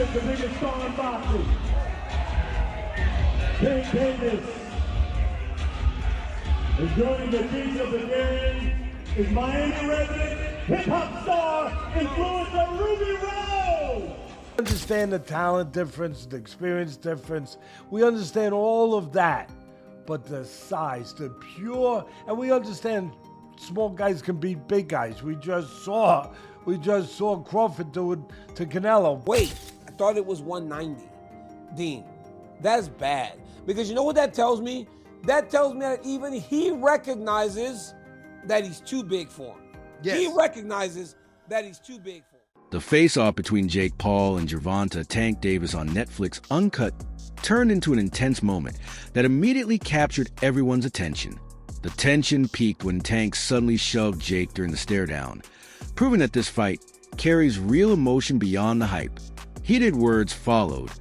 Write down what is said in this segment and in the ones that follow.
Tonight, the biggest star in boxing, Tank Davis. And joining the beat of the game is Miami resident hip-hop star, influencer Ruby Rose. We understand the talent difference, the experience difference. We understand all of that. But the size, the pure, and we understand small guys can beat big guys. We just saw Crawford do it to Canelo. Wait, I thought it was 190. Dean, that's bad. Because you know what that tells me? That tells me that even he recognizes that he's too big for him. Yes. He recognizes that he's too big for him. The face-off between Jake Paul and Gervonta Tank Davis on Netflix Uncut turned into an intense moment that immediately captured everyone's attention. The tension peaked when Tank suddenly shoved Jake during the staredown, proving that this fight carries real emotion beyond the hype. Heated words followed,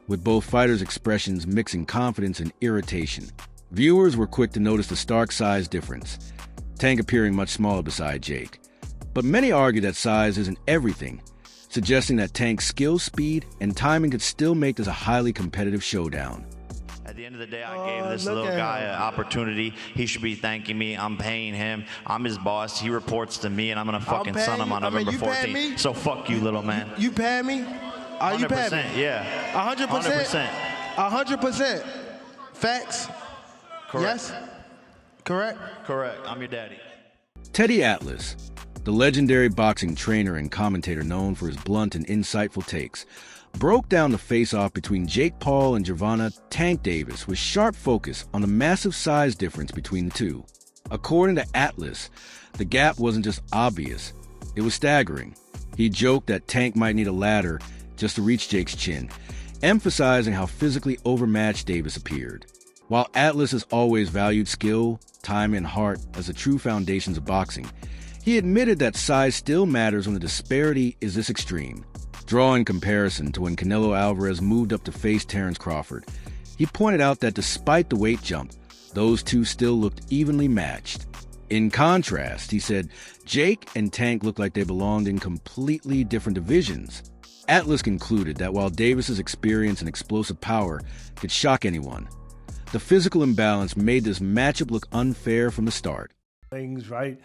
with both fighters' expressions mixing confidence and irritation. Viewers were quick to notice the stark size difference, Tank appearing much smaller beside Jake. But many argue that size isn't everything, suggesting that Tank's skill, speed, and timing could still make this a highly competitive showdown. At the end of the day, I gave this little guy an opportunity. He should be thanking me. I'm paying him. I'm his boss. He reports to me, and I'm going to fucking son him on November 14th. So fuck you, little man. You pay me? Are you paying me? Yeah. 100%? 100%. Facts? Correct. Yes? Correct? Correct. I'm your daddy. Teddy Atlas, the legendary boxing trainer and commentator known for his blunt and insightful takes, broke down the face-off between Jake Paul and Gervonta Tank Davis with sharp focus on the massive size difference between the two. According to Atlas, the gap wasn't just obvious, it was staggering. He joked that Tank might need a ladder just to reach Jake's chin, emphasizing how physically overmatched Davis appeared. While Atlas has always valued skill, time, and heart as the true foundations of boxing, he admitted that size still matters when the disparity is this extreme. Drawing comparison to when Canelo Alvarez moved up to face Terrence Crawford, he pointed out that despite the weight jump, those two still looked evenly matched. In contrast, he said, Jake and Tank looked like they belonged in completely different divisions. Atlas concluded that while Davis's experience and explosive power could shock anyone, the physical imbalance made this matchup look unfair from the start. Things, right?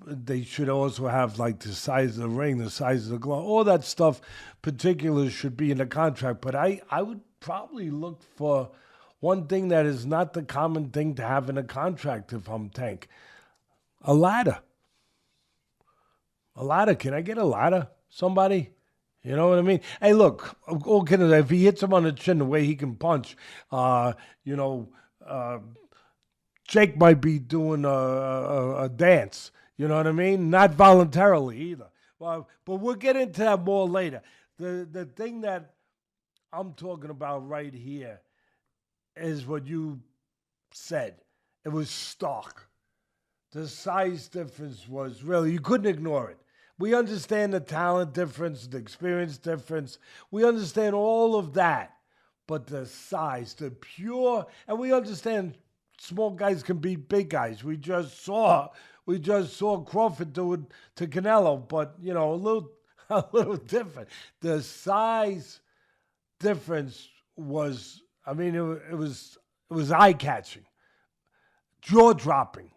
They should also have like the size of the ring, the size of the glove, all that stuff. Particulars should be in the contract. But I would probably look for one thing that is not the common thing to have in a contract if I'm Tank. A ladder. A ladder. Can I get a ladder? Somebody? You know what I mean? Hey, look, all kidding aside, if he hits him on the chin the way he can punch, Jake might be doing a dance. You know what I mean? Not voluntarily either. Well, but we'll get into that more later. The thing that I'm talking about right here is what you said. It was stark. The size difference was really, you couldn't ignore it. We understand the talent difference, the experience difference. We understand all of that. But the size, the pure, and we understand small guys can beat big guys. We just saw Crawford do it to Canelo, but a little different. The size difference was, it was eye-catching, jaw-dropping,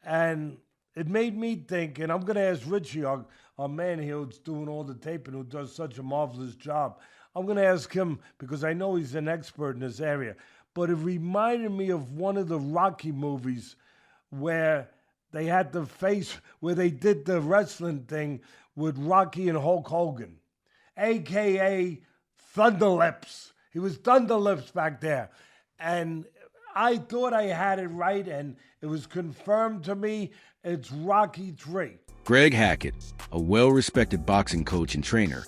and it made me think, and I'm going to ask Richie, our man here who's doing all the taping, who does such a marvelous job. I'm going to ask him, because I know he's an expert in this area, but it reminded me of one of the Rocky movies where they had where they did the wrestling thing with Rocky and Hulk Hogan, a.k.a. Thunderlips. He was Thunderlips back there. And I thought I had it right, and it was confirmed to me. It's Rocky III. Greg Hackett, a well-respected boxing coach and trainer,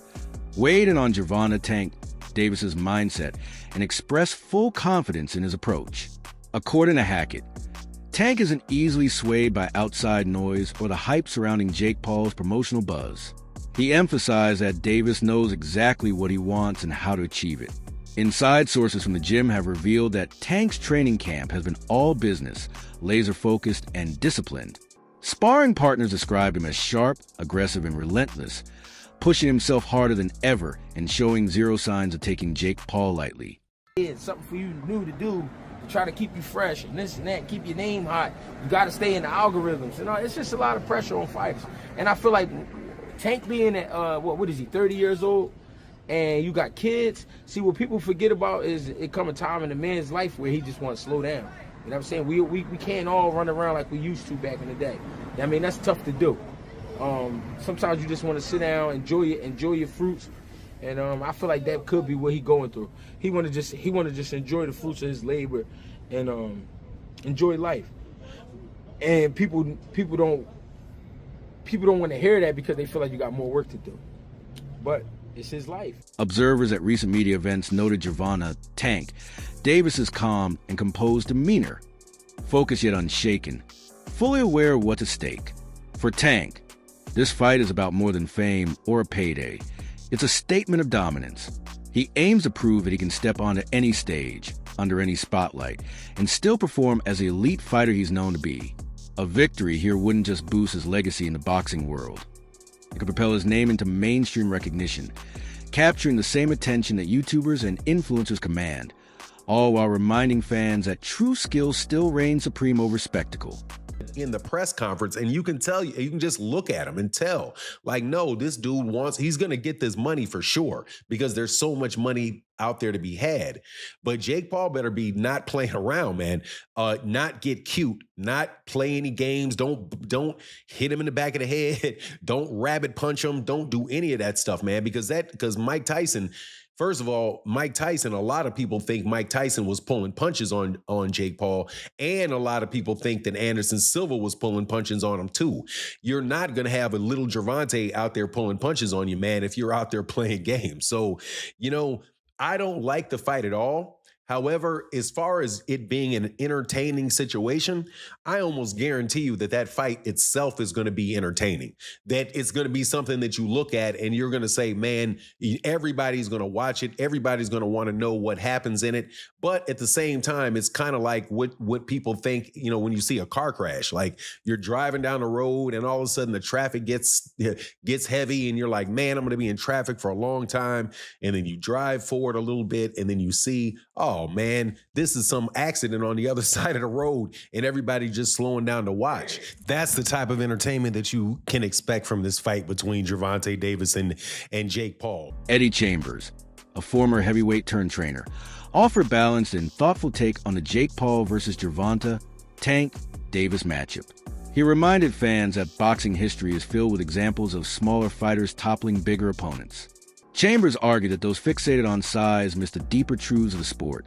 weighed in on Gervonta Tank Davis's mindset and expressed full confidence in his approach. According to Hackett, Tank isn't easily swayed by outside noise or the hype surrounding Jake Paul's promotional buzz. He emphasized that Davis knows exactly what he wants and how to achieve it. Inside sources from the gym have revealed that Tank's training camp has been all business, laser-focused, and disciplined. Sparring partners described him as sharp, aggressive, and relentless, pushing himself harder than ever and showing zero signs of taking Jake Paul lightly. It's something for you new to do to try to keep you fresh and this and that, keep your name hot. You got to stay in the algorithms. You know, it's just a lot of pressure on fighters. And I feel like Tank being at, what is he, 30 years old? And you got kids. See, what people forget about is it come a time in a man's life where he just wants to slow down. You know what I'm saying? We can't all run around like we used to back in the day. I mean, that's tough to do. Sometimes you just want to sit down, enjoy your fruits. And I feel like that could be what he's going through. He want to just enjoy the fruits of his labor and enjoy life. And people don't want to hear that because they feel like you got more work to do. But it's his life. Observers at recent media events noted Gervonta, Tank, Davis's calm and composed demeanor, focused yet unshaken, fully aware of what's at stake. For Tank, this fight is about more than fame or a payday. It's a statement of dominance. He aims to prove that he can step onto any stage, under any spotlight, and still perform as the elite fighter he's known to be. A victory here wouldn't just boost his legacy in the boxing world. It could propel his name into mainstream recognition, capturing the same attention that YouTubers and influencers command, all while reminding fans that true skill still reigns supreme over spectacle. In the press conference, and you can just look at him and tell, like, no, this dude he's going to get this money for sure because there's so much money out there to be had. But Jake Paul better be not playing around, man. Not get cute, not play any games. Don't hit him in the back of the head. Don't rabbit punch him. Don't do any of that stuff, man, because Mike Tyson. First of all, Mike Tyson, a lot of people think Mike Tyson was pulling punches on Jake Paul, and a lot of people think that Anderson Silva was pulling punches on him too. You're not going to have a little Gervonta out there pulling punches on you, man, if you're out there playing games. So, I don't like the fight at all. However, as far as it being an entertaining situation, I almost guarantee you that fight itself is going to be entertaining. That it's going to be something that you look at and you're going to say, man, everybody's going to watch it. Everybody's going to want to know what happens in it. But at the same time, it's kind of like what people think, when you see a car crash, like you're driving down the road and all of a sudden the traffic gets heavy and you're like, man, I'm going to be in traffic for a long time. And then you drive forward a little bit and then you see, oh man, this is some accident on the other side of the road and everybody just slowing down to watch. That's the type of entertainment that you can expect from this fight between Gervonta Davis and Jake Paul. Eddie Chambers, a former heavyweight trainer, offered a balanced and thoughtful take on the Jake Paul versus Gervonta Tank Davis matchup. He reminded fans that boxing history is filled with examples of smaller fighters toppling bigger opponents. Chambers argued that those fixated on size miss the deeper truths of the sport.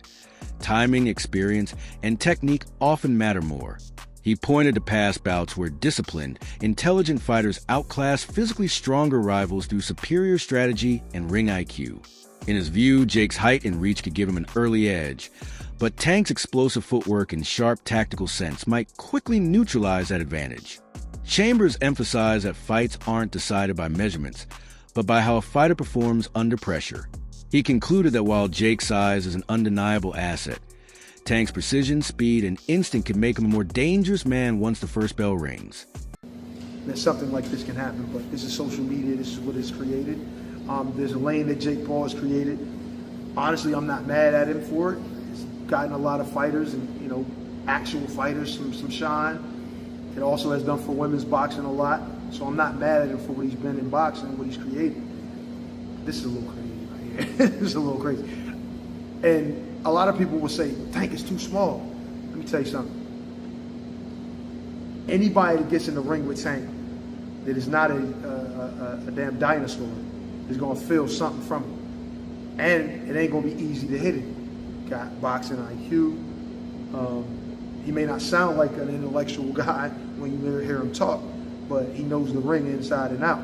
Timing, experience, and technique often matter more. He pointed to past bouts where disciplined, intelligent fighters outclassed physically stronger rivals through superior strategy and ring IQ. In his view, Jake's height and reach could give him an early edge, but Tank's explosive footwork and sharp tactical sense might quickly neutralize that advantage. Chambers emphasized that fights aren't decided by measurements, but by how a fighter performs under pressure. He concluded that while Jake's size is an undeniable asset, Tank's precision, speed, and instinct can make him a more dangerous man once the first bell rings. That something like this can happen, but this is social media, this is what it's created. There's a lane that Jake Paul has created. Honestly, I'm not mad at him for it. He's gotten a lot of fighters and, actual fighters some shine. It also has done for women's boxing a lot. So I'm not mad at him for what he's been in boxing, what he's created. This is a little crazy right here. This is a little crazy. And a lot of people will say, Tank is too small. Let me tell you something. Anybody that gets in the ring with Tank that is not a damn dinosaur is going to feel something from it. And it ain't going to be easy to hit it. Got boxing IQ. He may not sound like an intellectual guy when you hear him talk, but he knows the ring inside and out.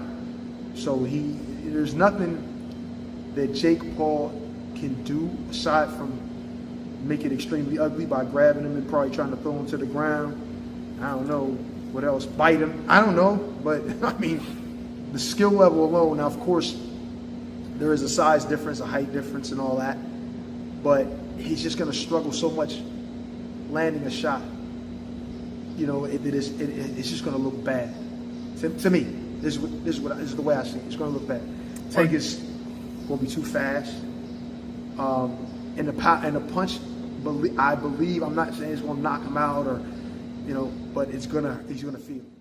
So there's nothing that Jake Paul can do aside from make it extremely ugly by grabbing him and probably trying to throw him to the ground. I don't know what else, bite him. I don't know, but I mean, the skill level alone. Now, of course, there is a size difference, a height difference, and all that, but he's just going to struggle so much landing a shot. It's just going to look bad. To me, this is the way I see it. It's going to look bad. Tank is gonna be too fast. And the punch, I believe, I'm not saying it's gonna knock him out or, but he's gonna feel it.